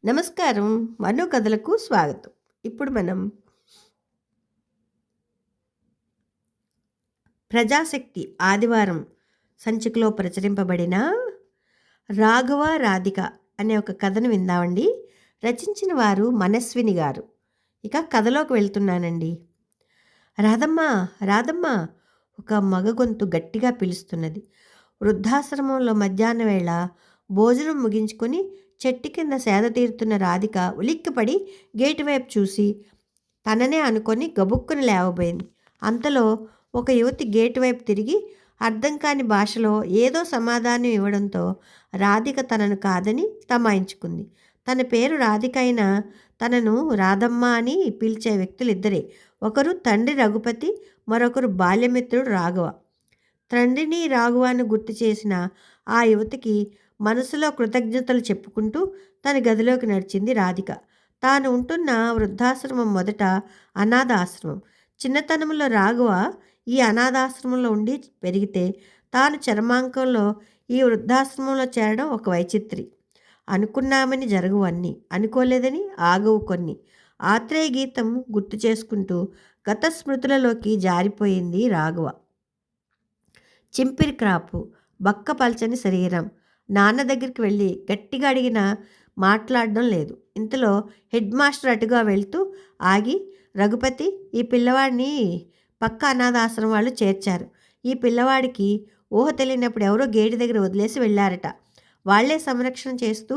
నమస్కారం. మరో కథలకు స్వాగతం. ఇప్పుడు మనం ప్రజాశక్తి ఆదివారం సంచికలో ప్రచురింపబడిన రాఘవ రాధిక అనే ఒక కథను విందామండి. రచించిన వారు మనస్విని గారు. ఇక కథలోకి వెళ్తున్నానండి. రాధమ్మ, రాధమ్మ, ఒక మగ గొంతు గట్టిగా పిలుస్తున్నది. వృద్ధాశ్రమంలో మధ్యాహ్న వేళ భోజనం ముగించుకొని చెట్టు కింద సేద తీరుతున్న రాధిక ఉలిక్కిపడి గేటు వైపు చూసి తననే అనుకొని గబుక్కున లేవబోయింది. అంతలో ఒక యువతి గేటు వైపు తిరిగి అర్థం కాని భాషలో ఏదో సమాధానం ఇవ్వడంతో రాధిక తనను కాదని తమాయించుకుంది. తన పేరు రాధిక అయినా తనను రాధమ్మ అని పిలిచే వ్యక్తులిద్దరే. ఒకరు తండ్రి రఘుపతి, మరొకరు బాల్యమిత్రుడు రాఘవ. తండ్రిని రాఘవాన్ని గుర్తు చేసిన ఆ యువతికి మనసులో కృతజ్ఞతలు చెప్పుకుంటూ తన గదిలోకి నడిచింది రాధిక. తాను ఉంటున్న వృద్ధాశ్రమం మొదట అనాథ ఆశ్రమం. చిన్నతనంలో రాఘవ ఈ అనాథాశ్రమంలో ఉండి పెరిగితే తాను చరమాంకంలో ఈ వృద్ధాశ్రమంలో చేరడం ఒక వైచిత్రి. అనుకున్నామని జరగవు అన్నీ, అనుకోలేదని ఆగవు కొన్ని. ఆత్రేయ గీతం గుర్తు చేసుకుంటూ గత స్మృతులలోకి జారిపోయింది రాఘవ. చింపిరి క్రాపు, బక్క పల్చని శరీరం. నాన్న దగ్గరికి వెళ్ళి గట్టిగా అడిగినా మాట్లాడడం లేదు. ఇంతలో హెడ్ మాస్టర్ అటుగా వెళ్తూ ఆగి, రఘుపతి, ఈ పిల్లవాడిని పక్క అనాథాశ్రమం వాళ్ళు చేర్చారు. ఈ పిల్లవాడికి ఊహ తెలియనప్పుడు ఎవరో గేటు దగ్గర వదిలేసి వెళ్ళారట. వాళ్లే సంరక్షణ చేస్తూ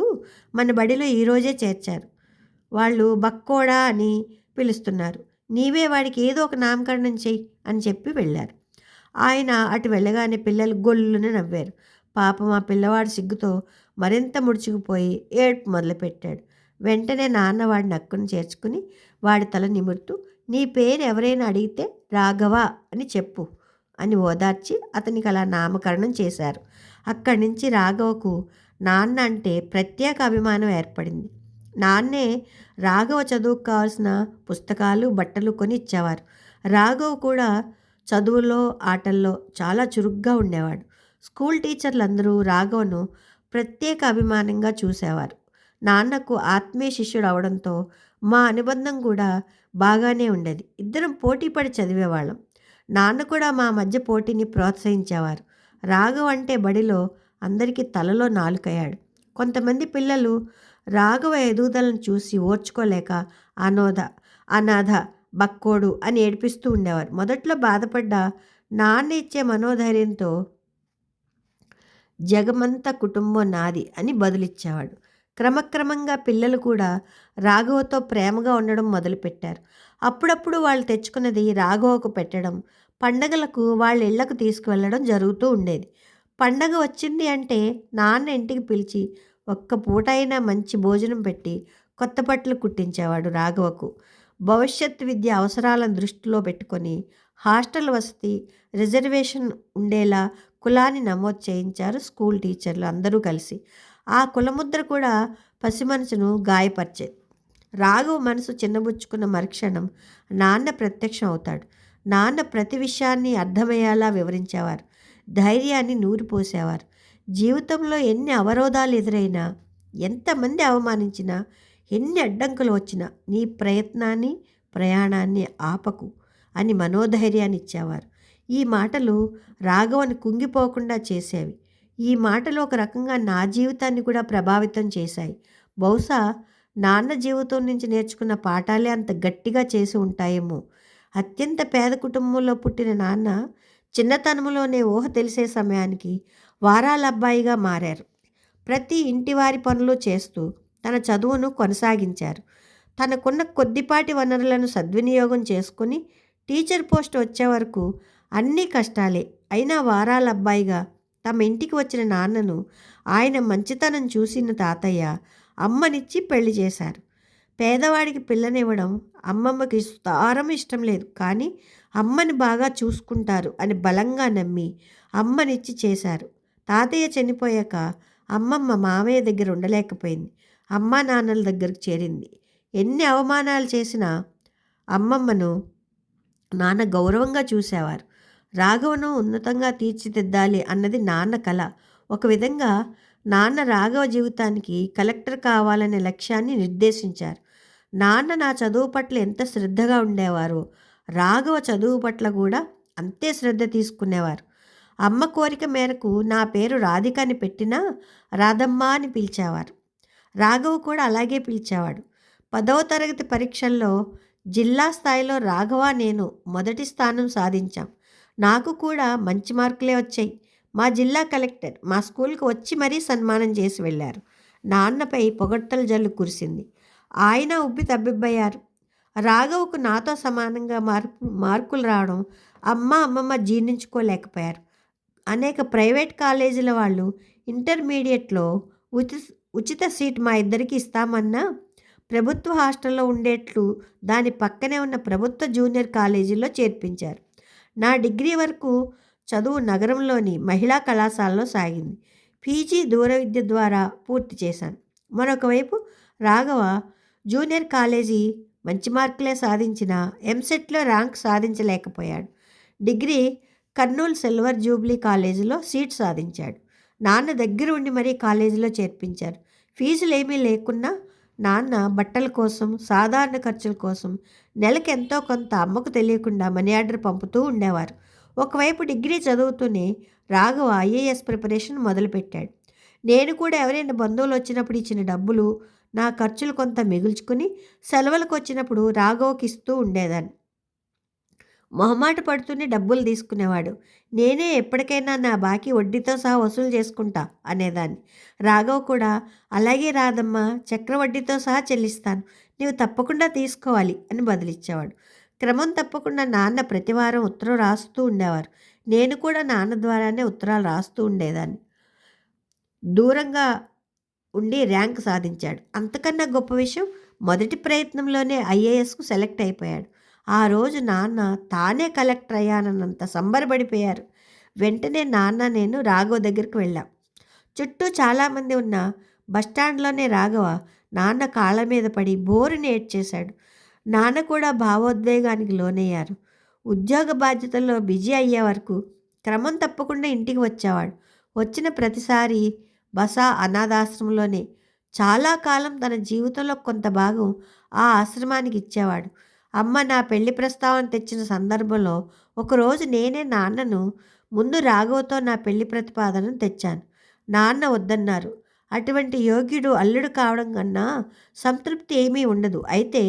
మన బడిలో ఈరోజే చేర్చారు. వాళ్ళు బక్కోడా అని పిలుస్తున్నారు. నీవే వాడికి ఏదో ఒక నామకరణం చెయ్యి అని చెప్పి వెళ్ళారు. ఆయన అటు వెళ్ళగానే పిల్లలు గొల్లున నవ్వారు. పాపం ఆ పిల్లవాడు సిగ్గుతో మరింత ముడుచుకుపోయి ఏడ్పు మొదలుపెట్టాడు. వెంటనే నాన్న వాడిని నక్కుని చేర్చుకుని వాడి తల నిమురుతూ, నీ పేరు ఎవరైనా అడిగితే రాఘవ అని చెప్పు అని ఓదార్చి అతనికి అలా నామకరణం చేశారు. అక్కడి నుంచి రాఘవకు నాన్న అంటే ప్రత్యేక అభిమానం ఏర్పడింది. నాన్నే రాఘవ చదువుకు కావాల్సిన పుస్తకాలు, బట్టలు కొని ఇచ్చేవారు. రాఘవ్ కూడా చదువులో, ఆటల్లో చాలా చురుగ్గా ఉండేవాడు. స్కూల్ టీచర్లందరూ రాఘవను ప్రత్యేక అభిమానంగా చూసేవారు. నాన్నకు ఆత్మీయ శిష్యుడు అవడంతో మా అనుబంధం కూడా బాగానే ఉండేది. ఇద్దరం పోటీపడి చదివేవాళ్ళం. నాన్న కూడా మా మధ్య పోటీని ప్రోత్సహించేవారు. రాఘవ్ అంటే బడిలో అందరికీ తలలో నాలుకయ్యాడు. కొంతమంది పిల్లలు రాఘవ ఎదుగుదలను చూసి ఓర్చుకోలేక అనాథ, బక్కోడు అని ఏడిపిస్తూ ఉండేవారు. మొదట్లో బాధపడ్డ నాన్న ఇచ్చే మనోధైర్యంతో జగమంత కుటుంబం నాది అని బదులిచ్చేవాడు. క్రమక్రమంగా పిల్లలు కూడా రాఘవతో ప్రేమగా ఉండడం మొదలుపెట్టారు. అప్పుడప్పుడు వాళ్ళు తెచ్చుకున్నది రాఘవకు పెట్టడం, పండగలకు వాళ్ళ ఇళ్లకు తీసుకువెళ్ళడం జరుగుతూ ఉండేది. పండగ వచ్చింది అంటే నాన్న ఇంటికి పిలిచి ఒక్క పూట అయినా మంచి భోజనం పెట్టి కొత్త బట్టలు కుట్టించేవాడు రాఘవకు. భవిష్యత్ విద్య అవసరాలను దృష్టిలో పెట్టుకొని హాస్టల్ వసతి, రిజర్వేషన్ ఉండేలా కులాన్ని నమోదు చేయించారు స్కూల్ టీచర్లు అందరూ కలిసి. ఆ కులముద్ర కూడా పసిమనసును గాయపరిచేది. రాఘవ మనసు చిన్నబుచ్చుకున్న మరుక్షణం నాన్న ప్రత్యక్షం అవుతాడు. నాన్న ప్రతి విషయాన్ని అర్థమయ్యేలా వివరించేవారు. ధైర్యాన్ని నూరిపోసేవారు. జీవితంలో ఎన్ని అవరోధాలు ఎదురైనా, ఎంతమంది అవమానించినా, ఎన్ని అడ్డంకులు వచ్చినా నీ ప్రయత్నాన్ని, ప్రయాణాన్ని ఆపకు అని మనోధైర్యాన్ని ఇచ్చేవారు. ఈ మాటలు రాఘవని కుంగిపోకుండా చేసేవి. ఈ మాటలు ఒక రకంగా నా జీవితాన్ని కూడా ప్రభావితం చేశాయి. బహుశా నాన్న జీవితం నుంచి నేర్చుకున్న పాఠాలే అంత గట్టిగా చేసి ఉంటాయేమో. అత్యంత పేద కుటుంబంలో పుట్టిన నాన్న చిన్నతనంలోనే ఊహ తెలిసే సమయానికి వారాల అబ్బాయిగా మారారు. ప్రతి ఇంటివారి పనులు చేస్తూ తన చదువును కొనసాగించారు. తనకున్న కొద్దిపాటి వనరులను సద్వినియోగం చేసుకుని టీచర్ పోస్ట్ వచ్చే వరకు అన్నీ కష్టాలే. అయినా వారాల అబ్బాయిగా తమ ఇంటికి వచ్చిన నాన్నను ఆయన మంచితనం చూసిన తాతయ్య అమ్మనిచ్చి పెళ్లి చేశారు. పేదవాడికి పిల్లనివ్వడం అమ్మమ్మకి తారం ఇష్టం లేదు, కానీ అమ్మని బాగా చూసుకుంటారు అని బలంగా నమ్మి అమ్మనిచ్చి చేశారు. తాతయ్య చనిపోయాక అమ్మమ్మ మామయ్య దగ్గర ఉండలేకపోయింది. అమ్మా నాన్నల దగ్గరకు చేరింది. ఎన్ని అవమానాలు చేసినా అమ్మమ్మను నాన్న గౌరవంగా చూసేవారు. రాఘవను ఉన్నతంగా తీర్చిదిద్దాలి అన్నది నాన్న కల. ఒక విధంగా నాన్న రాఘవ జీవితానికి కలెక్టర్ కావాలనే లక్ష్యాన్ని నిర్దేశించారు. నాన్న నా చదువు పట్ల ఎంత శ్రద్ధగా ఉండేవారో రాఘవ చదువు పట్ల కూడా అంతే శ్రద్ధ తీసుకునేవారు. అమ్మ కోరిక మేరకు నా పేరు రాధిక అని పెట్టినా రాధమ్మ అని పిలిచేవారు. రాఘవ కూడా అలాగే పిలిచేవాడు. 10వ తరగతి పరీక్షల్లో జిల్లా స్థాయిలో రాఘవ నేను మొదటి స్థానం సాధించాం. నాకు కూడా మంచి మార్కులే వచ్చాయి. మా జిల్లా కలెక్టర్ మా స్కూల్కి వచ్చి మరీ సన్మానం చేసి వెళ్ళారు. నాన్నపై పొగడ్తల జల్లు కురిసింది. ఆయన ఉబ్బి తబ్బిబ్బయ్యారు. రాఘవకు నాతో సమానంగా మార్కులు రావడం అమ్మమ్మ జీర్ణించుకోలేకపోయారు. అనేక ప్రైవేట్ కాలేజీల వాళ్ళు ఇంటర్మీడియట్లో ఉచిత సీట్ మా ఇద్దరికి ఇస్తామన్నా ప్రభుత్వ హాస్టల్లో ఉండేట్లు దాని పక్కనే ఉన్న ప్రభుత్వ జూనియర్ కాలేజీలో చేర్పించారు. నా డిగ్రీ వరకు చదువు నగరంలోని మహిళా కళాశాలలో సాగింది. పీజీ దూర విద్య ద్వారా పూర్తి చేశాను. మరొక వైపు రాఘవ జూనియర్ కాలేజీ మంచి మార్కులే సాధించిన ఎంసెట్లో ర్యాంక్ సాధించలేకపోయాడు. డిగ్రీ కర్నూలు సిల్వర్ జూబ్లీ కాలేజీలో సీట్ సాధించాడు. నాన్న దగ్గర ఉండి మరీ కాలేజీలో చేర్పించారు. ఫీజులు ఏమీ లేకున్నా నాన్న బట్టల కోసం సాధారణ ఖర్చుల కోసం నెలకు ఎంతో కొంత అమ్మకు తెలియకుండా మనీ ఆర్డర్ పంపుతూ ఉండేవారు. ఒకవైపు డిగ్రీ చదువుతూనే రాఘవ ఐఏఎస్ ప్రిపరేషన్ మొదలుపెట్టాడు. నేను కూడా ఎవరైనా బంధువులు వచ్చినప్పుడు ఇచ్చిన డబ్బులు నా ఖర్చులు కొంత మిగుల్చుకుని సెలవులకు వచ్చినప్పుడు రాఘవకి ఇస్తూ ఉండేదాన్ని. మొహమాట పడుతూనే డబ్బులు తీసుకునేవాడు. నేనే ఎప్పటికైనా నా బాకీ వడ్డీతో సహా వసూలు చేసుకుంటా అనేదాన్ని. రాఘవ్ కూడా అలాగే రాదమ్మా, చక్రవడ్డీతో సహా చెల్లిస్తాను, నీవు తప్పకుండా తీసుకోవాలి అని బదిలిచ్చేవాడు. క్రమం తప్పకుండా నాన్న ప్రతివారం ఉత్తరం రాస్తూ ఉండేవారు. నేను కూడా నాన్న ద్వారానే ఉత్తరాలు రాస్తూ ఉండేదాన్ని. దూరంగా ఉండి ర్యాంక్ సాధించాడు. అంతకన్నా గొప్ప విషయం, మొదటి ప్రయత్నంలోనే ఐఏఎస్కు సెలెక్ట్ అయిపోయాడు. ఆ రోజు నాన్న తానే కలెక్టర్ అయ్యానన్నంత సంబరపడిపోయారు. వెంటనే నాన్న నేను రాఘవ దగ్గరికి వెళ్ళాం. చుట్టూ చాలామంది ఉన్న బస్టాండ్లోనే రాఘవ నాన్న కాళ్ళ మీద పడి బోరుని ఏడ్చేశాడు. నాన్న కూడా భావోద్వేగానికి లోనయ్యారు. ఉద్యోగ బాధ్యతల్లో బిజీ అయ్యే వరకు క్రమం తప్పకుండా ఇంటికి వచ్చేవాడు. వచ్చిన ప్రతిసారి బసా అనాథాశ్రమంలోనే చాలా కాలం తన జీవితంలో కొంత భాగం ఆ ఆశ్రమానికి ఇచ్చేవాడు. అమ్మ నా పెళ్లి ప్రస్తావన తెచ్చిన సందర్భంలో ఒకరోజు నేనే నాన్నను ముందు రాఘవతో నా పెళ్లి ప్రతిపాదనను తెచ్చాను. నాన్న వద్దన్నారు. అటువంటి యోగ్యుడు అల్లుడు కావడం కన్నా సంతృప్తి ఏమీ ఉండదు. అయితే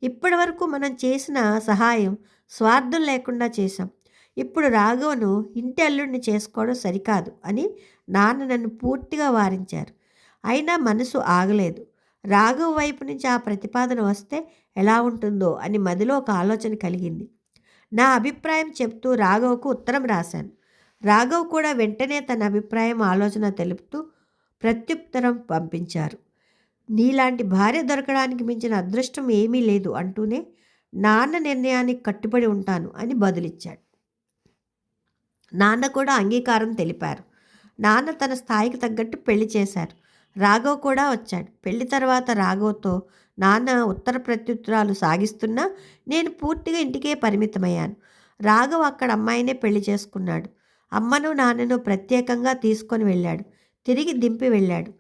ఇప్పటి వరకు మనం చేసిన సహాయం స్వార్థం లేకుండా చేశాం. ఇప్పుడు రాఘవను ఇంటి అల్లుడిని చేసుకోవడం సరికాదు అని నాన్న నన్ను పూర్తిగా వారించారు. అయినా మనసు ఆగలేదు. రాఘవ్ వైపు నుంచి ఆ ప్రతిపాదన వస్తే ఎలా ఉంటుందో అని మదిలో ఒక ఆలోచన కలిగింది. నా అభిప్రాయం చెప్తూ రాఘవ్కు ఉత్తరం రాశాను. రాఘవ్ కూడా వెంటనే తన అభిప్రాయం ఆలోచన తెలుపుతూ ప్రత్యుత్తరం పంపించారు. నీలాంటి భార్య దొరకడానికి మించిన అదృష్టం ఏమీ లేదు అంటూనే నాన్న నిర్ణయానికి కట్టుబడి ఉంటాను అని బదులిచ్చాడు. నాన్న కూడా అంగీకారం తెలిపారు. నాన్న తన స్థాయికి తగ్గట్టు పెళ్లి చేశారు. రాఘవ్ కూడా వచ్చాడు. పెళ్లి తర్వాత రాఘవ్తో నాన్న ఉత్తర ప్రత్యుత్తరాలు సాగిస్తున్నా నేను పూర్తిగా ఇంటికే పరిమితమయ్యాను. రాఘవ్ అక్కడ అమ్మాయినే పెళ్లి చేసుకున్నాడు. అమ్మను నాన్నను ప్రత్యేకంగా తీసుకొని వెళ్ళాడు. తిరిగి దింపి వెళ్ళాడు.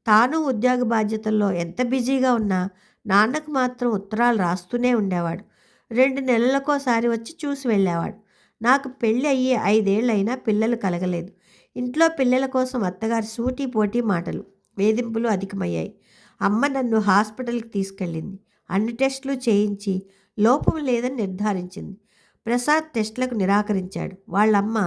తాను ఉద్యోగ బాధ్యతల్లో ఎంత బిజీగా ఉన్నా నాన్నకు మాత్రం ఉత్తరాలు రాస్తూనే ఉండేవాడు. 2 నెలలకోసారి వచ్చి చూసి వెళ్ళేవాడు. నాకు పెళ్ళి అయ్యి 5 ఏళ్ళైనా పిల్లలు కలగలేదు. ఇంట్లో పిల్లల కోసం అత్తగారి సూటీ పోటీ మాటలు, వేధింపులు అధికమయ్యాయి. అమ్మ నన్ను హాస్పిటల్కి తీసుకెళ్ళింది. అన్ని టెస్టులు చేయించి లోపం లేదని నిర్ధారించింది. ప్రసాద్ టెస్టులకు నిరాకరించాడు. వాళ్ళమ్మ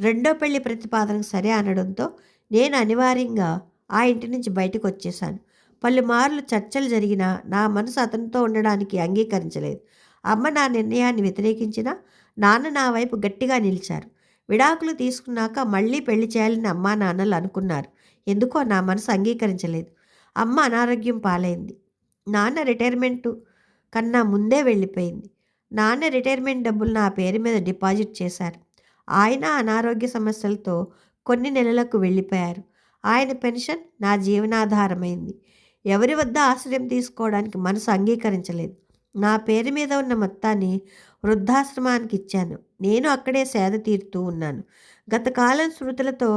రెండో పెళ్లి ప్రతిపాదనకు సరే అనడంతో నేను అనివార్యంగా ఆ ఇంటి నుంచి బయటకు వచ్చేశాను. పలుమార్లు చర్చలు జరిగినా నా మనసు అతనితో ఉండడానికి అంగీకరించలేదు. అమ్మ నా నిర్ణయాన్ని వ్యతిరేకించినా నాన్న నా వైపు గట్టిగా నిలిచారు. విడాకులు తీసుకున్నాక మళ్ళీ పెళ్లి చేయాలని అమ్మా నాన్నలు అనుకున్నారు. ఎందుకో నా మనసు అంగీకరించలేదు. అమ్మ అనారోగ్యం పాలైంది. నాన్న రిటైర్మెంటు కన్నా ముందే వెళ్ళిపోయింది. నాన్న రిటైర్మెంట్ డబ్బులు నా పేరు మీద డిపాజిట్ చేశారు. ఆయన అనారోగ్య సమస్యలతో కొన్ని నెలలకు వెళ్ళిపోయారు. ఆయన పెన్షన్ నా జీవనాధారమైంది. ఎవరి వద్ద ఆశ్రయం తీసుకోవడానికి మనసు అంగీకరించలేదు. నా పేరు మీద ఉన్న మొత్తాన్ని వృద్ధాశ్రమానికి ఇచ్చాను. నేను అక్కడే సేద తీరుతూ ఉన్నాను. గతకాలం స్మృతులతో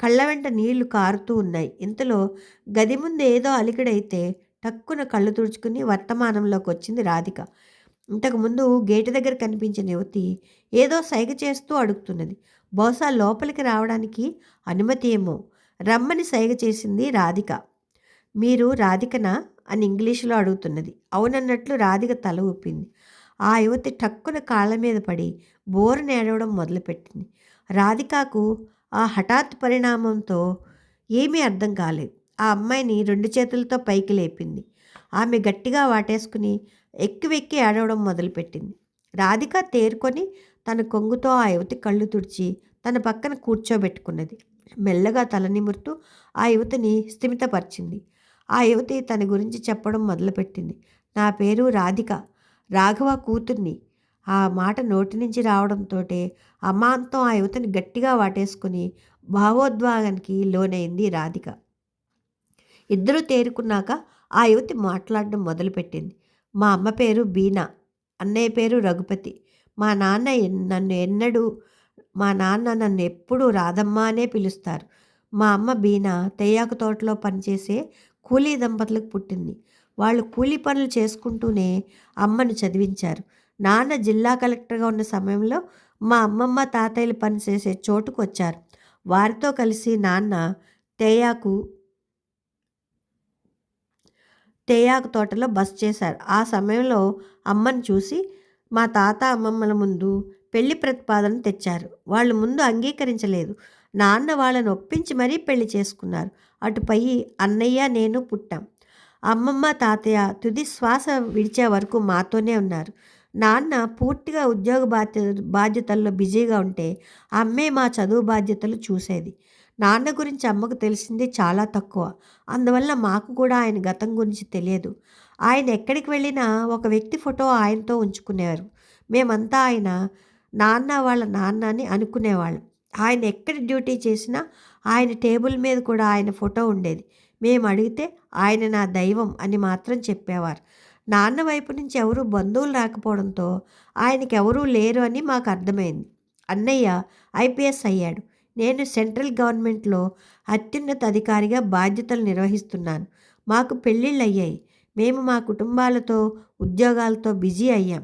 కళ్ళ వెంట నీళ్లు కారుతూ ఉన్నాయి. ఇంతలో గది ముందు ఏదో అలికిడైతే టక్కున కళ్ళు తుడుచుకుని వర్తమానంలోకి వచ్చింది రాధిక. ఇంతకుముందు గేటు దగ్గర కనిపించిన యువతి ఏదో సైగ చేస్తూ అడుగుతున్నది. బహుశా లోపలికి రావడానికి అనుమతి ఏమో. రమ్మని సైగ చేసింది రాధిక. మీరు రాధికనా అని ఇంగ్లీషులో అడుగుతున్నది. అవునన్నట్లు రాధిక తల ఊపింది. ఆ యువతి టక్కున కాళ్ళ మీద పడి బోరున ఏడవడం మొదలుపెట్టింది. రాధికకు ఆ హఠాత్ పరిణామంతో ఏమీ అర్థం కాలేదు. ఆ అమ్మాయిని 2 చేతులతో పైకి లేపింది. ఆమె గట్టిగా వాటేసుకుని ఎక్కి వెక్కి ఏడవడం మొదలుపెట్టింది. రాధిక తేరుకొని తన కొంగుతో ఆ యువతి కళ్ళు తుడిచి తన పక్కన కూర్చోబెట్టుకున్నది. మెల్లగా తల నిమురుతూ ఆ యువతిని స్థిమితపరిచింది. ఆ యువతి తన గురించి చెప్పడం మొదలుపెట్టింది. నా పేరు రాధిక, రాఘవ కూతుర్ని. ఆ మాట నోటి నుంచి రావడంతోటే అమాంతం ఆ యువతిని గట్టిగా వాటేసుకుని భావోద్వేగానికి లోనైంది రాధిక. ఇద్దరూ తేరుకున్నాక ఆ యువతి మాట్లాడడం మొదలుపెట్టింది. మా అమ్మ పేరు బీనా, అన్నయ్య పేరు రఘుపతి. మా నాన్న నన్ను ఎప్పుడూ రాధమ్మ అనే పిలుస్తారు. మా అమ్మ బీనా తేయాకు తోటలో పనిచేసే కూలీ దంపతులకు పుట్టింది. వాళ్ళు కూలీ పనులు చేసుకుంటూనే అమ్మను చదివించారు. నాన్న జిల్లా కలెక్టర్గా ఉన్న సమయంలో మా అమ్మమ్మ తాతయ్యలు పనిచేసే చోటుకు వచ్చారు. వారితో కలిసి నాన్న తేయాకు తోటలో బస చేశారు. ఆ సమయంలో అమ్మను చూసి మా తాత అమ్మమ్మల ముందు పెళ్లి ప్రతిపాదన తెచ్చారు. వాళ్ళు ముందు అంగీకరించలేదు. నాన్న వాళ్ళని ఒప్పించి మరీ పెళ్లి చేసుకున్నారు. అటుపై అన్నయ్య నేను పుట్టాం. అమ్మమ్మ తాతయ్య తుది శ్వాస విడిచే వరకు మాతోనే ఉన్నారు. నాన్న పూర్తిగా ఉద్యోగ బాధ్యతల్లో బిజీగా ఉంటే అమ్మే మా చదువు బాధ్యతలు చూసేది. నాన్న గురించి అమ్మకు తెలిసింది చాలా తక్కువ. అందువల్ల మాకు కూడా ఆయన గతం గురించి తెలియదు. ఆయన ఎక్కడికి వెళ్ళినా ఒక వ్యక్తి ఫోటో ఆయనతో ఉంచుకునేవారు. మేమంతా ఆయన నాన్న వాళ్ళ నాన్న అని అనుకునేవాళ్ళం. ఆయన ఎక్కడ డ్యూటీ చేసినా ఆయన టేబుల్ మీద కూడా ఆయన ఫోటో ఉండేది. మేము అడిగితే ఆయన నా దైవం అని మాత్రం చెప్పేవారు. నాన్న వైపు నుంచి ఎవరూ బంధువులు రాకపోవడంతో ఆయనకి ఎవరూ లేరు అని మాకు అర్థమైంది. అన్నయ్య ఐపీఎస్ అయ్యాడు. నేను సెంట్రల్ గవర్నమెంట్లో అత్యున్నత అధికారిగా బాధ్యతలు నిర్వహిస్తున్నాను. మాకు పెళ్ళిళ్ళు అయ్యాయి. మేము మా కుటుంబాలతో ఉద్యోగాలతో బిజీ అయ్యాం.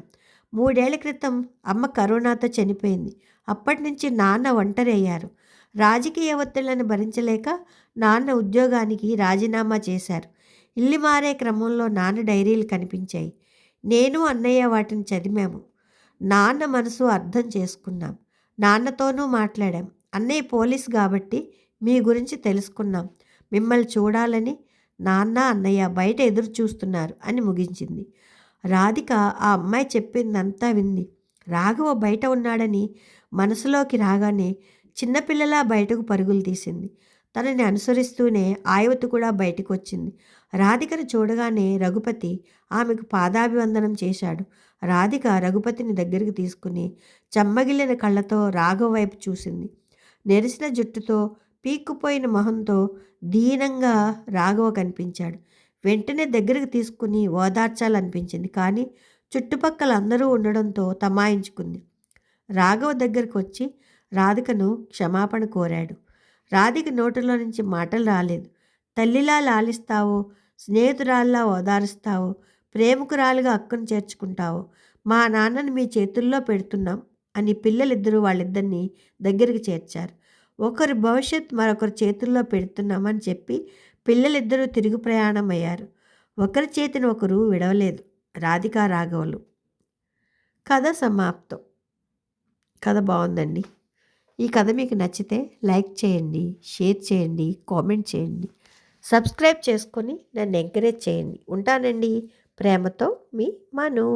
3 ఏళ్ల క్రితం అమ్మ కరోనాతో చనిపోయింది. అప్పటి నుంచి నాన్న ఒంటరి అయ్యారు. రాజకీయ ఒత్తిళ్లను భరించలేక నాన్న ఉద్యోగానికి రాజీనామా చేశారు. ఇల్లు మారే క్రమంలో నాన్న డైరీలు కనిపించాయి. నేను అన్నయ్య వాటిని చదివాము. నాన్న మనసు అర్థం చేసుకున్నాం. నాన్నతోనూ మాట్లాడాం. అన్నయ్య పోలీస్ కాబట్టి మీ గురించి తెలుసుకున్నాం. మిమ్మల్ని చూడాలని నాన్న అన్నయ్య బయట ఎదురు చూస్తున్నారు అని ముగించింది. రాధిక ఆ అమ్మాయి చెప్పిందంతా వింది. రాఘవ బయట ఉన్నాడని మనసులోకి రాగానే చిన్నపిల్లలా బయటకు పరుగులు తీసింది. తనని అనుసరిస్తూనే యువతి కూడా బయటకు వచ్చింది. రాధికను చూడగానే రఘుపతి ఆమెకు పాదాభివందనం చేశాడు. రాధిక రఘుపతిని దగ్గరికి తీసుకుని చెమ్మగిల్లిన కళ్ళతో రాఘవ వైపు చూసింది. నెరిసిన జుట్టుతో పీక్కుపోయిన మొహంతో దీనంగా రాఘవ కనిపించాడు. వెంటనే దగ్గరికి తీసుకుని ఓదార్చాలనిపించింది. కానీ చుట్టుపక్కల అందరూ ఉండడంతో తమాయించుకుంది. రాఘవ దగ్గరికి వచ్చి రాధికను క్షమాపణ కోరాడు. రాధిక నోటిలో నుంచి మాటలు రాలేదు. తల్లిలా లాలిస్తావో, స్నేహితురాల్లా ఓదారుస్తావో, ప్రేమకురాలుగా అక్కను చేర్చుకుంటావో, మా నాన్నని మీ చేతుల్లో పెడుతున్నాం అని పిల్లలిద్దరూ వాళ్ళిద్దరినీ దగ్గరికి చేర్చారు. ఒకరి భవిష్యత్ మరొకరి చేతుల్లో పెడుతున్నామని చెప్పి పిల్లలిద్దరూ తిరుగు ప్రయాణం అయ్యారు. ఒకరి చేతిని ఒకరు విడవలేదు. రాధిక రాఘవులు. కథ సమాప్తం. కథ బాగుందండి. ఈ కథ మీకు నచ్చితే లైక్ చేయండి, షేర్ చేయండి, కామెంట్ చేయండి, సబ్స్క్రైబ్ చేసుకొని నన్ను ఎంకరేజ్ చేయండి. ఉంటానండి. ప్రేమతో మీ మను.